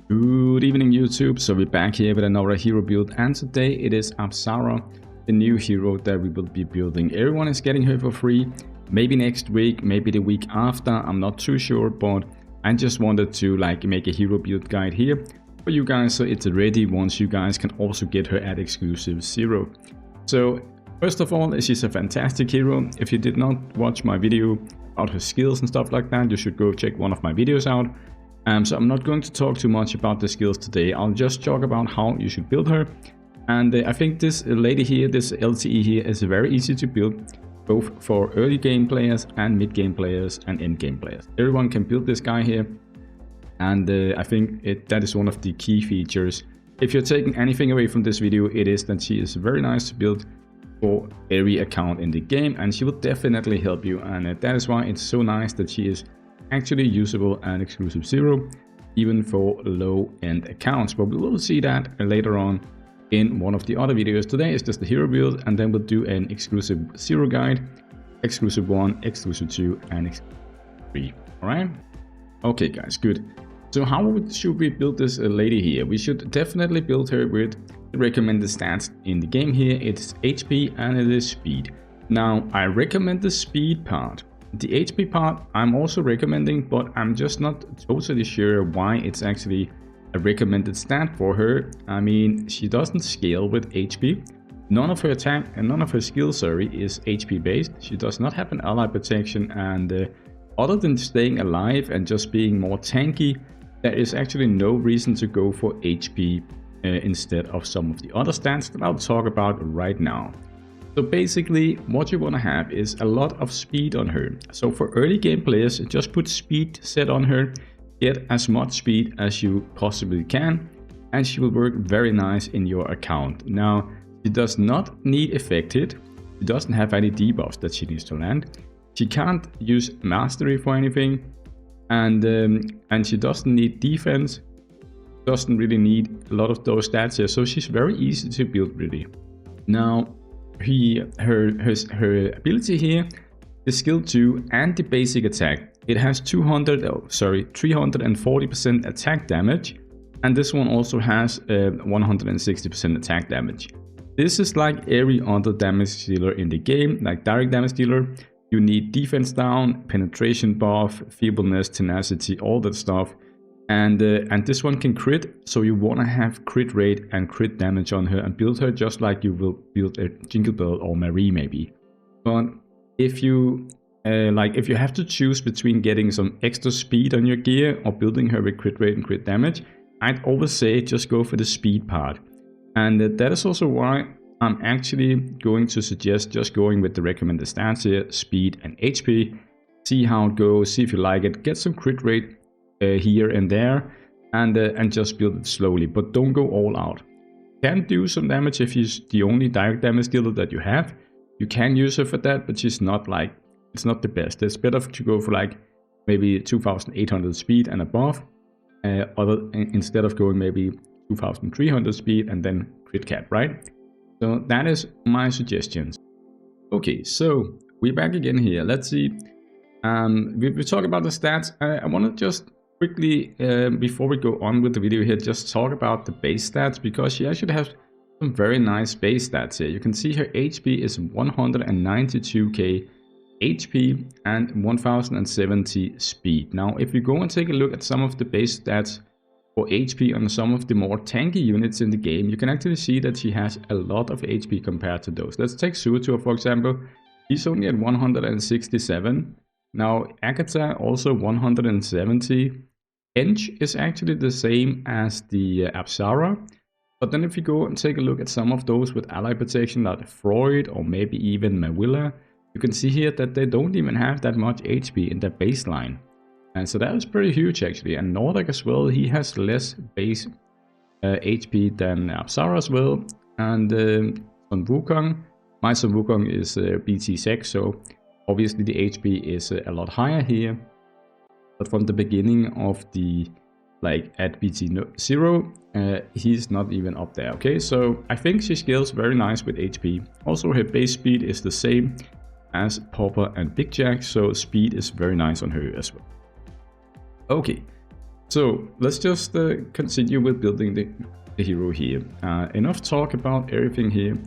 Good evening YouTube, so we're back here with another hero build, and today it is Apsara, the new hero that we will be building. Everyone is getting her for free, maybe next week, maybe the week after, I'm not too sure, but I just wanted to make a hero build guide here for you guys so it's ready once you guys can also get her at exclusive 0. So first of all, she's a fantastic hero. If you did not watch my video about her skills and stuff like that, you should go check one of my videos out. So I'm not going to talk too much about the skills today. I'll just talk about how you should build her. And I think this lady here, this LTE here, is very easy to build, both for early game players and mid game players and end game players. Everyone can build this guy here. And I think that is one of the key features. If you're taking anything away from this video, it is that she is very nice to build for every account in the game, and she will definitely help you. And that is why it's so nice that she is actually usable and exclusive 0, even for low-end accounts. But we will see that later on in one of the other videos. Today is just the hero build, and then we'll do an exclusive 0 guide, exclusive 1, exclusive 2, and exclusive 3. Alright? Okay guys, good. So how should we build this lady here? We should definitely build her with the recommended stats in the game here. It's HP and it is speed. Now, I recommend the speed part. The HP part I'm also recommending, but I'm just not totally sure why it's actually a recommended stat for her. I mean, she doesn't scale with HP. None of her attack and none of her skill, is HP based. She does not have an ally protection, and other than staying alive and just being more tanky, there is actually no reason to go for HP instead of some of the other stats that I'll talk about right now. So basically, what you want to have is a lot of speed on her. So for early game players, just put speed set on her, get as much speed as you possibly can, and she will work very nice in your account. Now, she does not need affected, she doesn't have any debuffs that she needs to land, she can't use mastery for anything, and she doesn't need defense, doesn't really need a lot of those stats here, so she's very easy to build really. Now, her ability here, the skill 2 and the basic attack, it has 340% attack damage, and this one also has 160% attack damage. This is like every other damage dealer in the game, like direct damage dealer. You need defense down, penetration buff, feebleness, tenacity, all that stuff. And this one can crit, so you want to have crit rate and crit damage on her and build her just like you will build a Jingle Bell or Marie maybe. But if you if you have to choose between getting some extra speed on your gear or building her with crit rate and crit damage, I'd always say just go for the speed part. And that is also why I'm actually going to suggest just going with the recommended stats here, speed and HP. See how it goes, see if you like it, get some crit rate here and there, and just build it slowly, but don't go all out. Can do some damage if she's the only direct damage dealer that you have. You can use her for that, but she's not it's not the best. It's better to go for maybe 2800 speed and above, instead of going maybe 2300 speed and then crit cap, right? So that is my suggestions. Okay, so we're back again here. Let's see. We talk about the stats. I want to just quickly, before we go on with the video here, just talk about the base stats, because she actually has some very nice base stats here. You can see her HP is 192k HP and 1070 speed. Now, if you go and take a look at some of the base stats for HP on some of the more tanky units in the game, you can actually see that she has a lot of HP compared to those. Let's take Suator, for example. He's only at 167. Now, Agatha also 170. Ench is actually the same as the Apsara. But then if you go and take a look at some of those with ally protection like Freud or maybe even Mawilla, you can see here that they don't even have that much HP in their baseline. And so that is pretty huge actually. And Nordic as well, he has less base HP than Apsara as well. And Sun Wukong, my Sun Wukong is BT6, so obviously the HP is a lot higher here. But from the beginning of the, at BT0, he's not even up there, okay? So I think she scales very nice with HP. Also her base speed is the same as Popper and Big Jack, so speed is very nice on her as well. Okay, So let's just continue with building the hero here. Enough talk about everything here.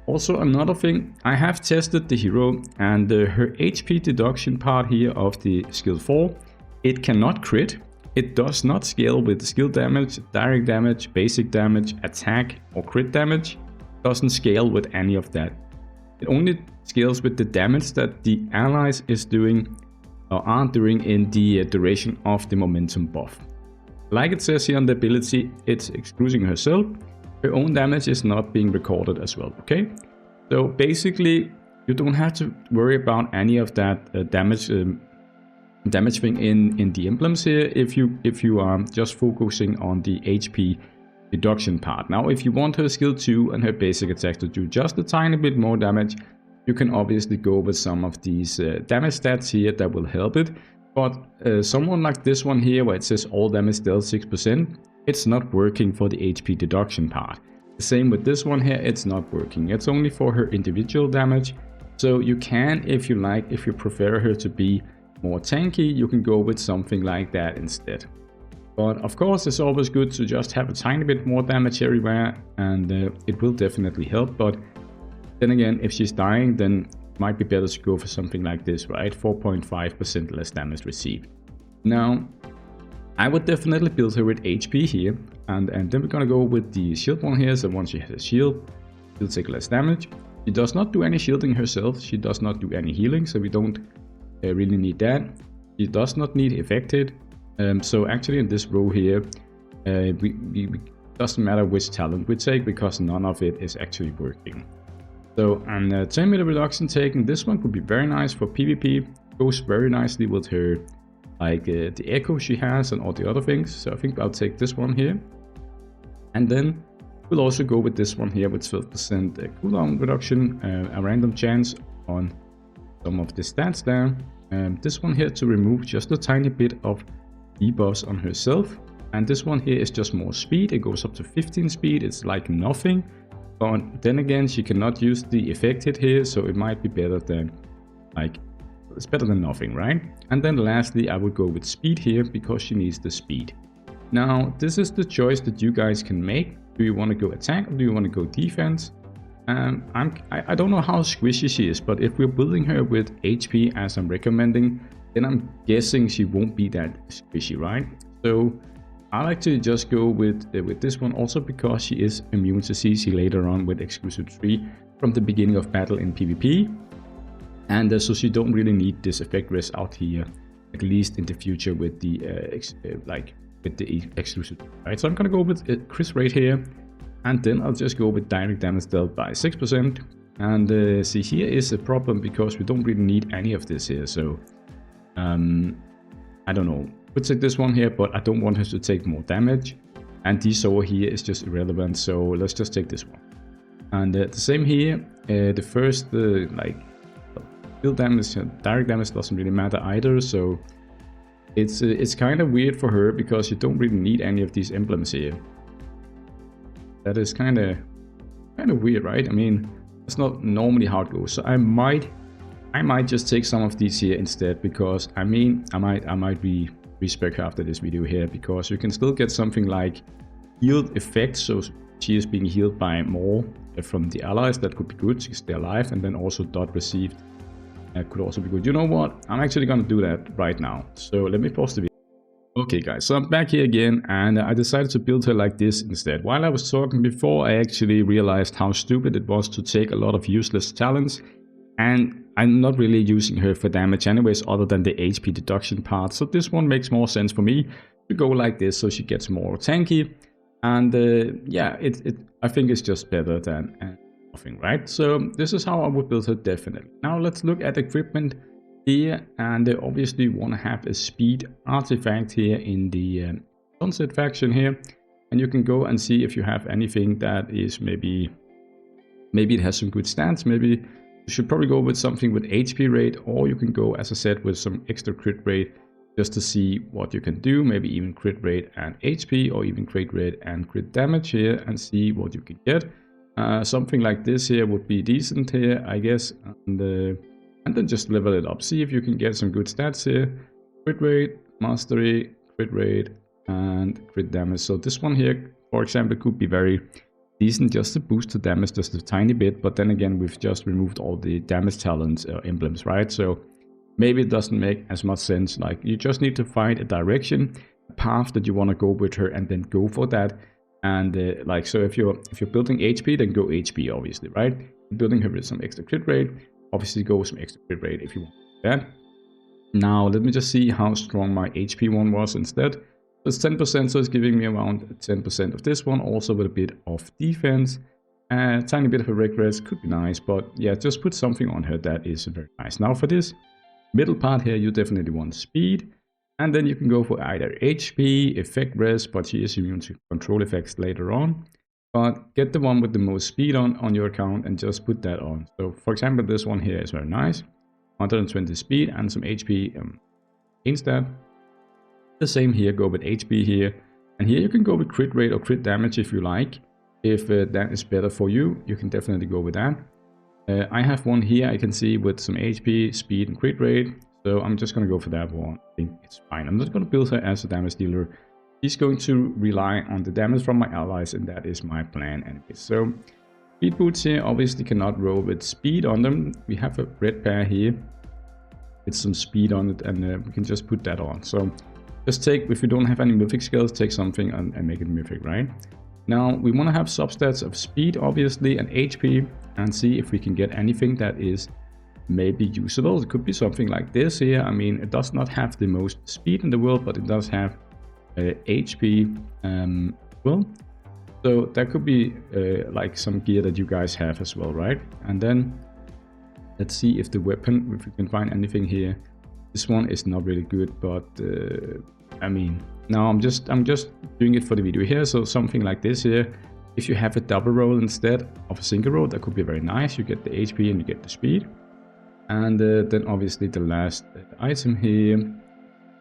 Also another thing, I have tested the hero and her HP deduction part here of the skill 4, it cannot crit, it does not scale with skill damage, direct damage, basic damage, attack or crit damage, doesn't scale with any of that. It only scales with the damage that the allies is doing or are doing in the duration of the momentum buff. Like it says here on the ability, it's excluding herself. Her own damage is not being recorded as well, okay? So basically, you don't have to worry about any of that damage thing in the emblems here if you are just focusing on the HP deduction part. Now, if you want her skill 2 and her basic attack to do just a tiny bit more damage, you can obviously go with some of these damage stats here that will help it. But someone like this one here, where it says all damage dealt 6%, it's not working for the HP deduction part. The same with this one here, it's not working. It's only for her individual damage. So you can, if you like, if you prefer her to be more tanky, you can go with something like that instead. But of course, it's always good to just have a tiny bit more damage everywhere, and it will definitely help. But then again, if she's dying, then it might be better to go for something like this, right? 4.5% less damage received. Now, I would definitely build her with HP here, and then we're gonna go with the shield one here. So once she has a shield, she'll take less damage. She does not do any shielding herself. She does not do any healing, so we don't really need that. She does not need affected. So actually in this row here, doesn't matter which talent we take because none of it is actually working. So and 10 meter reduction taken, this one could be very nice for PvP. Goes very nicely with her, like the echo she has and all the other things. So I think I'll take this one here. And then we'll also go with this one here with 12% cooldown reduction, a random chance on some of the stats there. This one here to remove just a tiny bit of debuffs on herself. And this one here is just more speed. It goes up to 15 speed. It's like nothing. But then again, she cannot use the affected here, so it might be better than, like, it's better than nothing, right? And then lastly, I would go with speed here because she needs the speed. Now, this is the choice that you guys can make. Do you want to go attack or do you want to go defense? I don't know how squishy she is, but if we're building her with HP as I'm recommending, then I'm guessing she won't be that squishy, right? So I like to just go with this one also because she is immune to CC later on with exclusive 3 from the beginning of battle in PvP. And so she don't really need this effect rest out here, at least in the future with the exclusive, right? So I'm gonna go with crit rate here, and then I'll just go with direct damage dealt by 6%. And see, here is a problem because we don't really need any of this here. So I don't know. Would take this one here, but I don't want her to take more damage. And this over here is just irrelevant, so let's just take this one. And the same here. The first skill damage, direct damage doesn't really matter either. So it's kind of weird for her because you don't really need any of these emblems here. That is kind of weird, right? I mean, it's not normally how it goes. So I might just take some of these here instead because I mean I might be respec after this video here because you can still get something like healed effect, so she is being healed by more from the allies. That could be good to stay alive, and then also dot received could also be good. You know what, I'm actually gonna do that right now, so let me pause the video. Okay guys, so I'm back here again, and I decided to build her like this instead. While I was talking before, I actually realized how stupid it was to take a lot of useless talents, and I'm not really using her for damage anyways, other than the HP deduction part. So this one makes more sense for me to go like this, so she gets more tanky. And yeah, I think it's just better than nothing, right? So this is how I would build her definitely. Now let's look at equipment here, and obviously you want to have a speed artifact here in the sunset faction here, and you can go and see if you have anything that is maybe it has some good stats. Maybe you should probably go with something with HP rate, or you can go, as I said, with some extra crit rate just to see what you can do. Maybe even crit rate and HP, or even crit rate and crit damage here, and see what you can get. Something like this here would be decent here, I guess, and then just level it up. See if you can get some good stats here. Crit rate, mastery, crit rate, and crit damage. So this one here, for example, could be very decent just to boost the damage just a tiny bit, but then again, we've just removed all the damage talents emblems, right? So maybe it doesn't make as much sense. Like, you just need to find a direction, a path that you want to go with her, and then go for that. And like, so if you're building HP, then go HP, obviously, right? Building her with some extra crit rate, obviously go with some extra crit rate if you want that. Now let me just see how strong my HP one was instead. It's 10%, so it's giving me around 10% of this one, also with a bit of defense. A tiny bit of a regress could be nice, but yeah, just put something on her that is very nice. Now for this middle part here, you definitely want speed, and then you can go for either HP, effect res, but she is immune to control effects later on. But get the one with the most speed on your account and just put that on. So for example, this one here is very nice, 120 speed and some HP instead. The same here, go with HP here, and here you can go with crit rate or crit damage if you like. If that is better for you, you can definitely go with that. I have one here I can see with some HP, speed and crit rate, so I'm just going to go for that one. I think it's fine. I'm not going to build her as a damage dealer. She's going to rely on the damage from my allies, and that is my plan anyway. So speed boots here obviously cannot roll with speed on them. We have a red pair here with some speed on it, and we can just put that on. So just take, if you don't have any mythic skills, take something and make it mythic, right? Now we want to have substats of speed obviously and HP, and see if we can get anything that is maybe usable. It could be something like this here. I mean, it does not have the most speed in the world, but it does have HP well, so that could be like some gear that you guys have as well, right? And then let's see if the weapon, if we can find anything here. This one is not really good, but I mean, now I'm just doing it for the video here. So something like this here, if you have a double roll instead of a single roll, that could be very nice. You get the HP and you get the speed. And then obviously the last item here,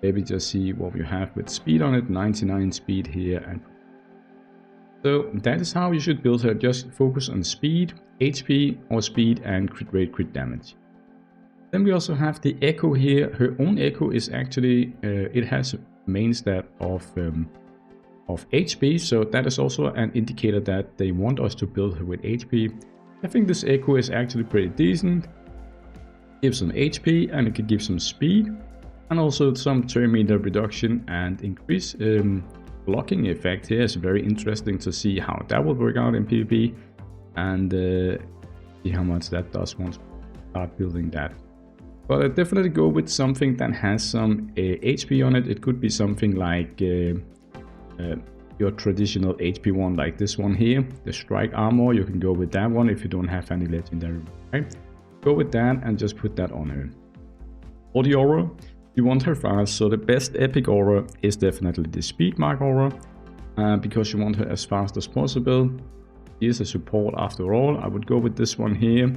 maybe just see what we have with speed on it, 99 speed here. And so that is how you should build her. Just focus on speed, HP or speed, and crit rate, crit damage. Then we also have the echo here. Her own echo is actually, it has a main stat of HP, so that is also an indicator that they want us to build her with HP. I think this echo is actually pretty decent. Gives some HP and it can give some speed, and also some turn meter reduction and increase blocking effect here. Is very interesting to see how that will work out in PvP, and see how much that does once we start building that. But I definitely go with something that has some HP on it. It could be something like your traditional HP one, like this one here, the strike armor. You can go with that one if you don't have any legendary, right? Go with that and just put that on her. For the aura, you want her fast, so the best epic aura is definitely the speed mark aura, because you want her as fast as possible. She is a support after all. I would go with this one here.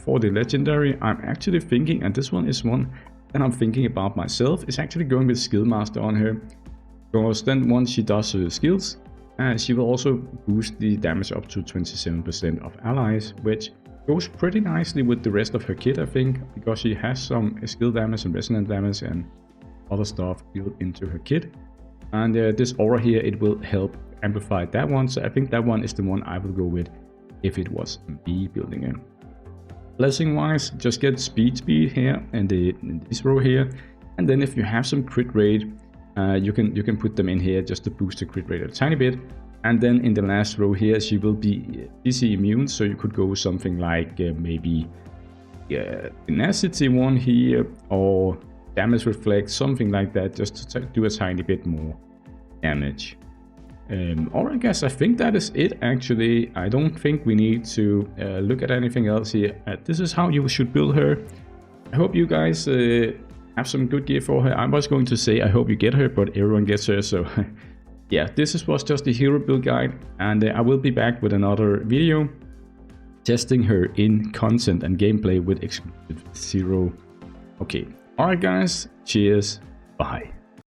For the legendary, I'm actually thinking, and this one is one that I'm thinking about myself, is actually going with skill master on her, because then once she does her skills, she will also boost the damage up to 27% of allies, which goes pretty nicely with the rest of her kit, I think, because she has some skill damage and resonant damage and other stuff built into her kit. And this aura here, it will help amplify that one, so I think that one is the one I will go with if it was me building it. Blessing wise, just get speed here and in this row here, and then if you have some crit rate, you can put them in here just to boost the crit rate a tiny bit. And then in the last row here, she will be DC immune, so you could go with something like maybe tenacity one here, or damage reflect, something like that, just to do a tiny bit more damage. Or I guess I think that is it actually. I don't think we need to look at anything else here. This is how you should build her. I hope you guys have some good gear for her. I was going to say I hope you get her, but everyone gets her, so yeah, this was just the hero build guide, and I will be back with another video testing her in content and gameplay with exclusive 0. Okay, alright guys, cheers, bye.